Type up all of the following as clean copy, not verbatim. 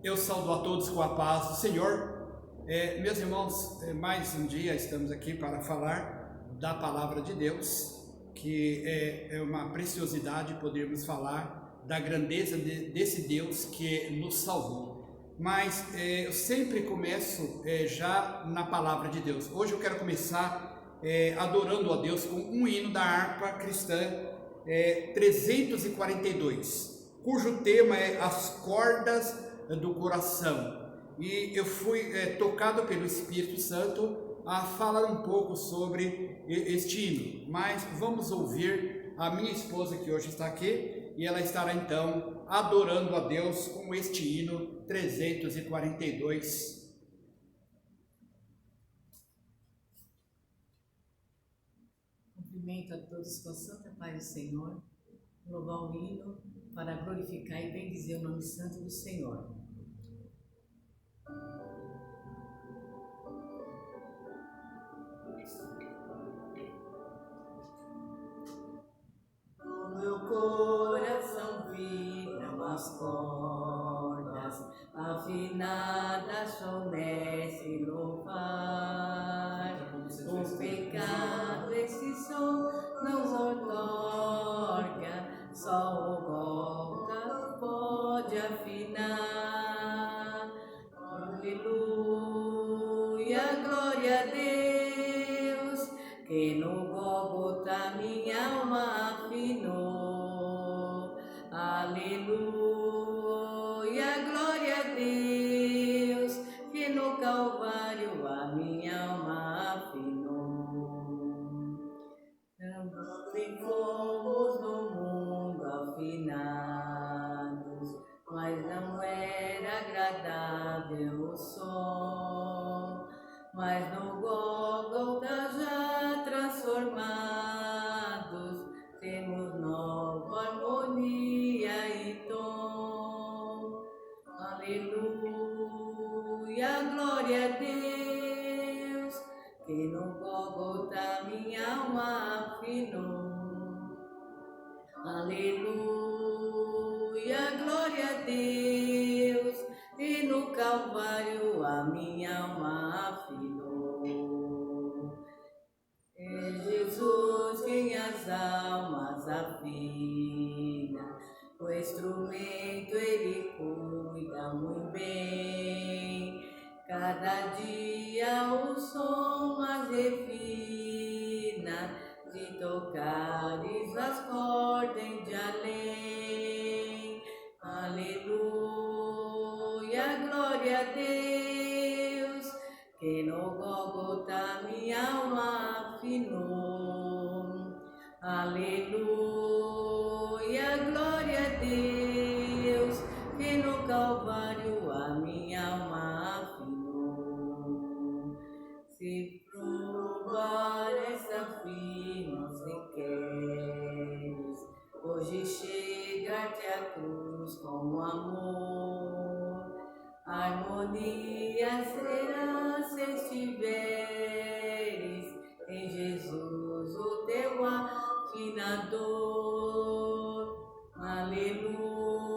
Eu saúdo a todos com a paz do Senhor. Meus irmãos, mais um dia estamos aqui para falar da palavra de Deus, que é uma preciosidade podermos falar da grandeza desse Deus que nos salvou. Mas eu sempre começo já na palavra de Deus. Hoje eu quero começar adorando a Deus com um hino da harpa cristã 342, cujo tema é As Cordas do Coração, e eu fui tocado pelo Espírito Santo a falar um pouco sobre este hino. Mas vamos ouvir a minha esposa, que hoje está aqui, e ela estará então adorando a Deus com este hino 342. Cumprimento a todos com a santa paz do Senhor, louvar o hino para glorificar e bendizer o nome santo do Senhor. No meu coração vibram as cordas afinadas, somente louvar. O pecado esse som não outorga, só o Golga pode afinar. Aleluia, glória a Deus, que no Gólgota minha alma afinou. Aleluia, glória a Deus, que no Calvário a minha alma afinou. Também fomos no mundo afinados, mas não era agradável o som. Mas no Gólgota já transformados, temos nova harmonia e tom. Aleluia, glória a Deus, que no Gólgota minha alma afinou. Aleluia, glória a Deus, e no Calvário a minha alma afinou. É Jesus quem as almas afina, o instrumento ele cuida muito bem. Cada dia o som mais refina, de tocares as cordas de além. Aleluia, glória a Deus, que no Gólgota minha alma afinou. Aleluia, glória a Deus, que no Calvário a minha alma afinou. Se provar essa fina se queres, hoje chega-te a cruz com amor. Harmonia será se estiveres em Jesus, o teu afinador. Aleluia,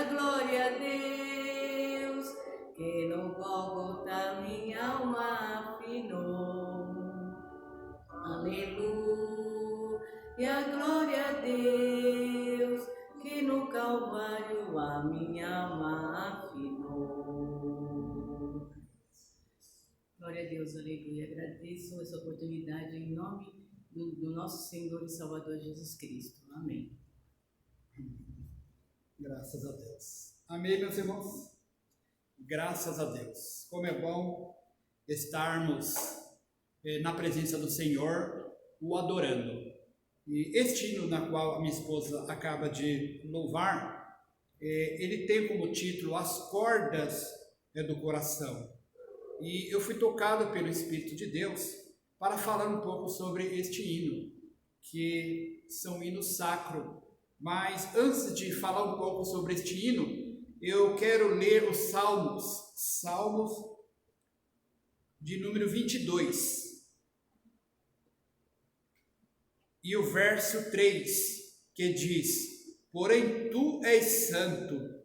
glória a Deus, que no Gólgota minha alma afinou. Aleluia, glória a Deus, que no Calvário a minha alma afinou. Glória a Deus, aleluia. Agradeço essa oportunidade em nome do nosso Senhor e Salvador Jesus Cristo. Amém. Graças a Deus. Amém, meus irmãos? Graças a Deus. Como é bom estarmos na presença do Senhor, o adorando. E este hino na qual a minha esposa acaba de louvar, ele tem como título As Cordas do Coração. E eu fui tocado pelo Espírito de Deus para falar um pouco sobre este hino, que são hinos sacros. Mas antes de falar um pouco sobre este hino, eu quero ler os Salmos de número 22. E o verso 3, que diz: porém tu és santo,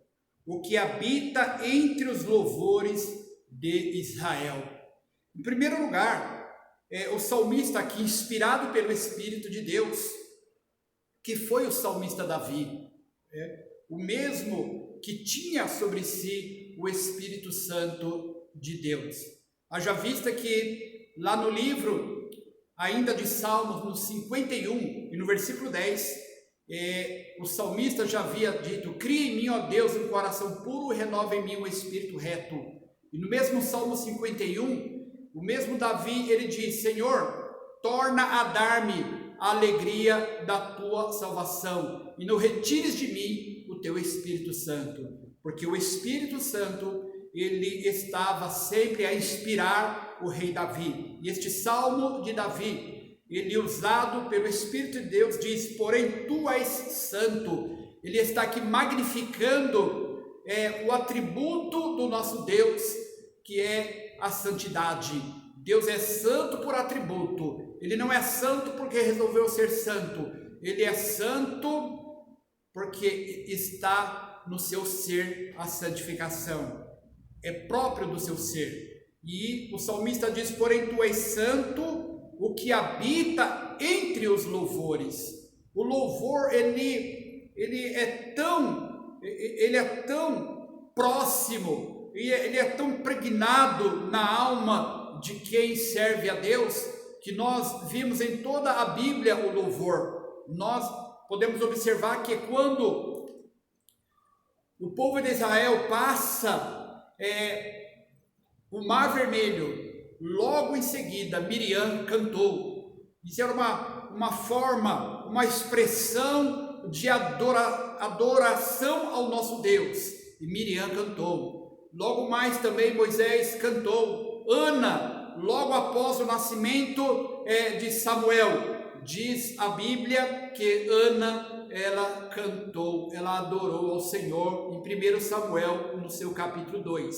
o que habita entre os louvores de Israel. Em primeiro lugar, o salmista aqui, inspirado pelo Espírito de Deus, que foi o salmista Davi, o mesmo que tinha sobre si o Espírito Santo de Deus. Haja vista que lá no livro, ainda de Salmos, no 51 e no versículo 10, o salmista já havia dito: cria em mim, ó Deus, um coração puro e renova em mim um espírito reto. E no mesmo Salmo 51, o mesmo Davi, ele diz: Senhor, torna a dar-me a alegria da tua salvação, e não retires de mim o teu Espírito Santo, porque o Espírito Santo, ele estava sempre a inspirar o rei Davi. E este Salmo de Davi, ele usado pelo Espírito de Deus, diz: porém tu és santo. Ele está aqui magnificando o atributo do nosso Deus, que é a santidade. Deus é santo por atributo. Ele não é santo porque resolveu ser santo. Ele é santo porque está no seu ser a santificação. É próprio do seu ser. E o salmista diz: porém tu és santo, o que habita entre os louvores. O louvor, ele é tão próximo, ele é tão impregnado na alma de quem serve a Deus, que nós vimos em toda a Bíblia o louvor. Nós podemos observar que quando o povo de Israel passa o Mar Vermelho, logo em seguida Miriam cantou. Isso era uma forma, uma expressão de adoração ao nosso Deus, e Miriam cantou. Logo mais também Moisés cantou. Ana, logo após o nascimento de Samuel, diz a Bíblia que Ana, ela cantou, ela adorou ao Senhor em 1 Samuel, no seu capítulo 2.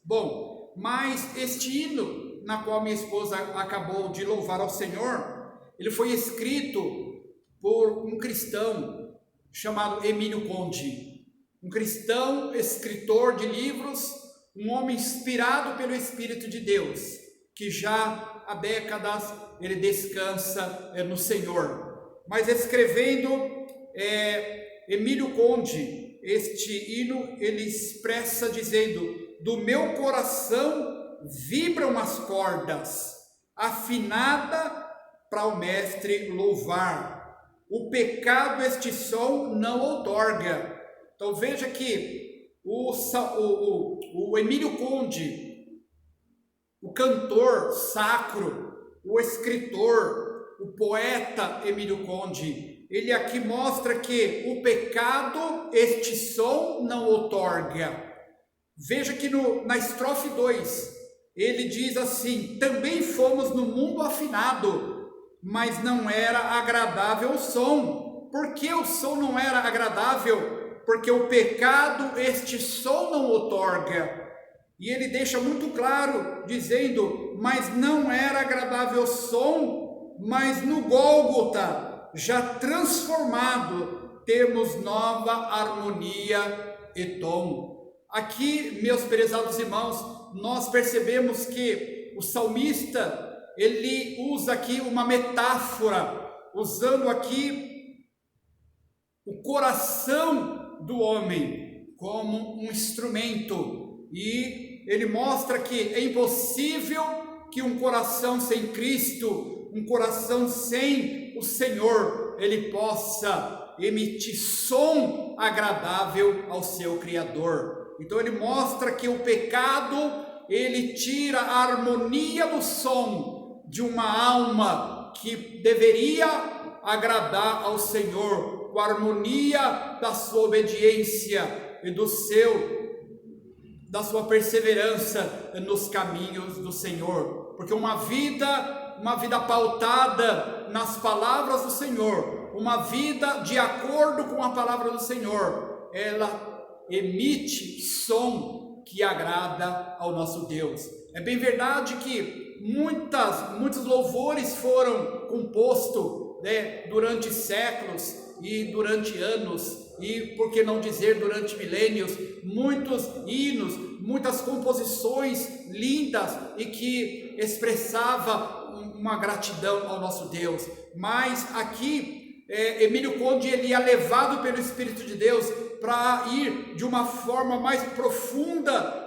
Bom, mas este hino, na qual minha esposa acabou de louvar ao Senhor, ele foi escrito por um cristão chamado Emílio Conde, um cristão escritor de livros, um homem inspirado pelo Espírito de Deus, que já há décadas ele descansa no Senhor. Mas escrevendo Emílio Conde, este hino, ele expressa dizendo: do meu coração vibram as cordas, afinada para o mestre louvar. O pecado este som não outorga. Então veja que o Emílio Conde, o cantor sacro, o escritor, o poeta Emílio Conde, ele aqui mostra que o pecado este som não outorga. Veja que na estrofe 2, ele diz assim: também fomos no mundo afinado, mas não era agradável o som. Por que o som não era agradável? Porque o pecado este som não outorga. E ele deixa muito claro, dizendo: mas não era agradável o som, mas no Gólgota, já transformado, temos nova harmonia e tom. Aqui, meus prezados irmãos, nós percebemos que o salmista, ele usa aqui uma metáfora, usando aqui o coração do homem como um instrumento, e ele mostra que é impossível que um coração sem Cristo, um coração sem o Senhor, ele possa emitir som agradável ao seu Criador. Então ele mostra que o pecado, ele tira a harmonia do som de uma alma que deveria agradar ao Senhor, com a harmonia da sua obediência e da sua perseverança nos caminhos do Senhor. Porque uma vida pautada nas palavras do Senhor, uma vida de acordo com a palavra do Senhor, ela emite som que agrada ao nosso Deus. É bem verdade que muitos louvores foram compostos durante séculos, e durante anos, e por que não dizer durante milênios, muitos hinos, muitas composições lindas e que expressava uma gratidão ao nosso Deus. Mas aqui Emílio Conde ele é levado pelo Espírito de Deus para ir de uma forma mais profunda,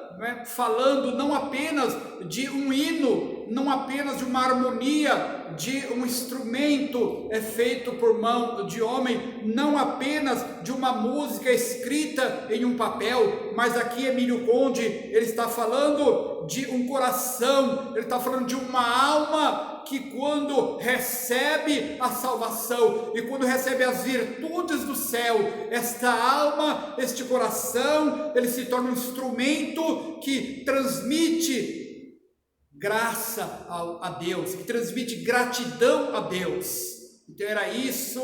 falando não apenas de um hino, não apenas de uma harmonia, de um instrumento feito por mão de homem, não apenas de uma música escrita em um papel, mas aqui Emílio Conde ele está falando de um coração, ele está falando de uma alma que quando recebe a salvação e quando recebe as virtudes do céu, esta alma, este coração, ele se torna um instrumento que transmite graça a Deus, que transmite gratidão a Deus. Então era isso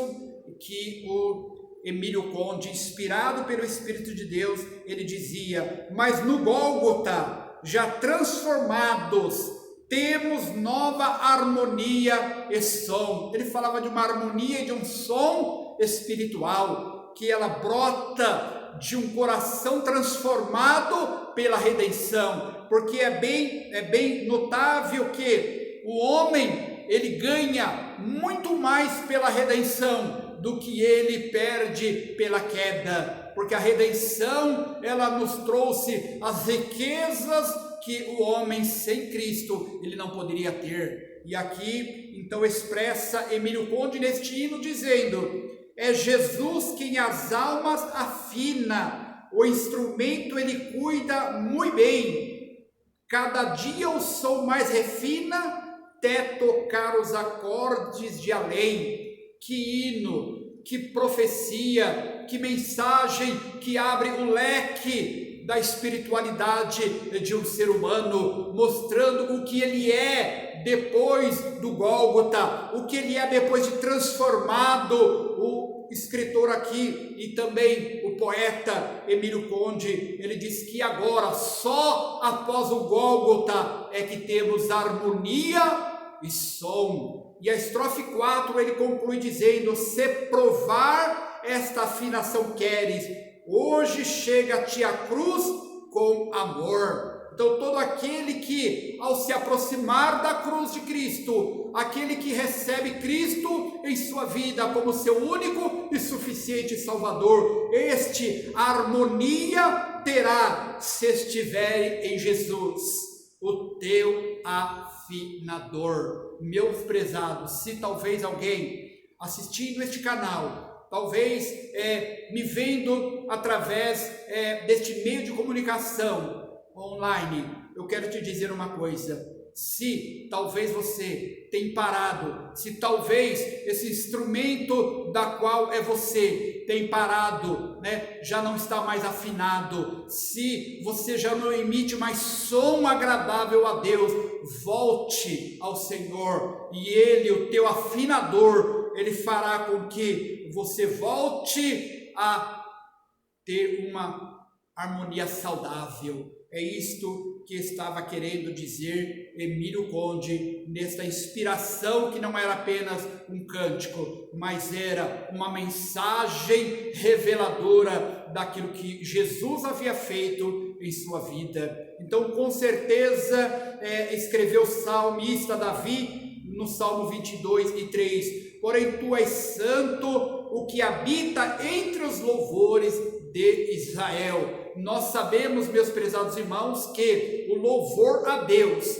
que o Emílio Conde, inspirado pelo Espírito de Deus, ele dizia: mas no Gólgota, já transformados, temos nova harmonia e som. Ele falava de uma harmonia e de um som espiritual, que ela brota de um coração transformado pela redenção, porque é bem notável que o homem, ele ganha muito mais pela redenção do que ele perde pela queda, porque a redenção, ela nos trouxe as riquezas que o homem sem Cristo ele não poderia ter. E aqui então expressa Emílio Conde neste hino dizendo: é Jesus quem as almas afina, o instrumento ele cuida muito bem, cada dia o som mais refina, até tocar os acordes de além. Que hino, que profecia, que mensagem que abre o leque da espiritualidade de um ser humano, mostrando o que ele é depois do Gólgota, o que ele é depois de transformado. O escritor aqui e também o poeta Emílio Conde, ele diz que agora, só após o Gólgota, é que temos harmonia e som. E a estrofe 4 ele conclui dizendo: se provar esta afinação queres, hoje chega-te a cruz com amor. Então todo aquele que, ao se aproximar da cruz de Cristo, aquele que recebe Cristo em sua vida como seu único e suficiente Salvador, este harmonia terá se estiver em Jesus, o teu afinador. Meus prezados, se talvez alguém assistindo este canal, talvez me vendo através deste meio de comunicação online, eu quero te dizer uma coisa: se talvez você tem parado, se talvez esse instrumento da qual é você tem parado, já não está mais afinado, se você já não emite mais som agradável a Deus, volte ao Senhor e Ele, o teu afinador, Ele fará com que você volte a ter uma harmonia saudável. É isto que estava querendo dizer Emílio Conde nesta inspiração que não era apenas um cântico, mas era uma mensagem reveladora daquilo que Jesus havia feito em sua vida. Então, com certeza, escreveu o salmista Davi no Salmo 22:3: porém tu és santo, o que habita entre os louvores de Israel. Nós sabemos, meus prezados irmãos, que o louvor a Deus,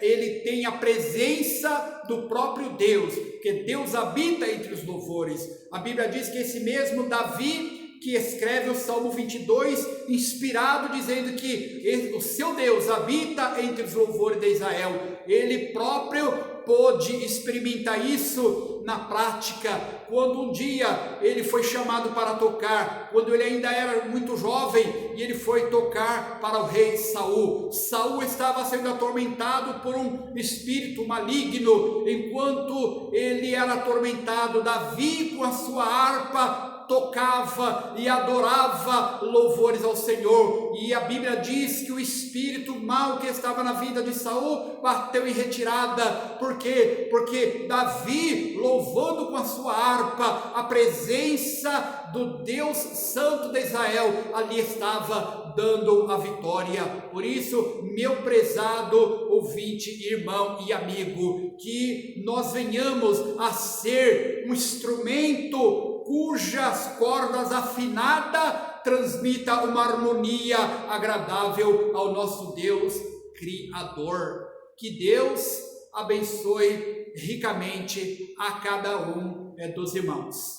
ele tem a presença do próprio Deus, que Deus habita entre os louvores. A Bíblia diz que esse mesmo Davi, que escreve o Salmo 22, inspirado, dizendo que o seu Deus habita entre os louvores de Israel, ele próprio pôde experimentar isso na prática, quando um dia ele foi chamado para tocar, quando ele ainda era muito jovem, e ele foi tocar para o rei Saul. Saul estava sendo atormentado por um espírito maligno. Enquanto ele era atormentado, Davi, com a sua harpa, tocava e adorava louvores ao Senhor, e a Bíblia diz que o espírito mau que estava na vida de Saul bateu em retirada. Por quê? Porque Davi, louvando com a sua harpa, harpa, a presença do Deus Santo de Israel ali estava dando a vitória. Por isso, meu prezado ouvinte, irmão e amigo, que nós venhamos a ser um instrumento cujas cordas afinadas transmita uma harmonia agradável ao nosso Deus Criador. Que Deus abençoe ricamente a cada um dos irmãos.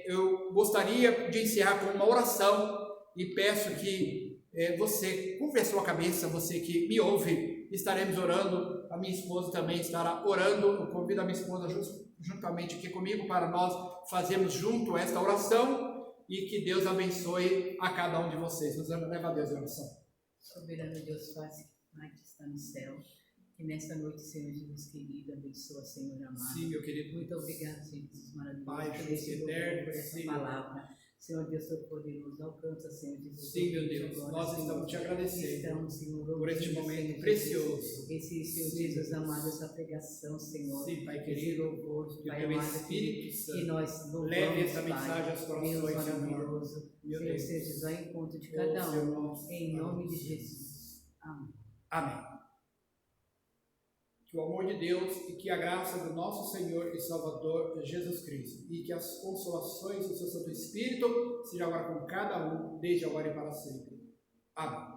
Eu gostaria de encerrar com uma oração e peço que você curve a sua cabeça, você que me ouve. Estaremos orando, a minha esposa também estará orando. Eu convido a minha esposa juntamente aqui comigo para nós fazermos junto esta oração e que Deus abençoe a cada um de vocês. Nos leva a Deus em oração. Soberano Deus, Pai que está no céu, que nesta noite, Senhor Jesus querido, abençoa, Senhor amado. Sim, meu querido. Muito obrigado, Senhor Jesus maravilhoso, Pai, por esse eterno, por essa sim, palavra. Senhor Deus Todo-Poderoso, alcança, Senhor Jesus. Sim, meu Deus, agora, nós Senhor, estamos te agradecendo estamos, Senhor, por este ouvindo, momento Senhor precioso. Jesus, esse, Senhor Sim, Jesus Deus. amado, essa pregação, Senhor. Sim, Pai Esse querido, louvor, que o Pai teu amado, Espírito Santo que nós louvamos, leve essa Pai. mensagem aos Deus corações, Senhor. maravilhoso, Meu Senhor, Deus. seja ao encontro de Oh, cada Senhor um, nosso, em nome de Pai. Jesus. Amém. Amém. Que o amor de Deus e que a graça do nosso Senhor e Salvador Jesus Cristo e que as consolações do seu Santo Espírito sejam agora com cada um, desde agora e para sempre. Amém.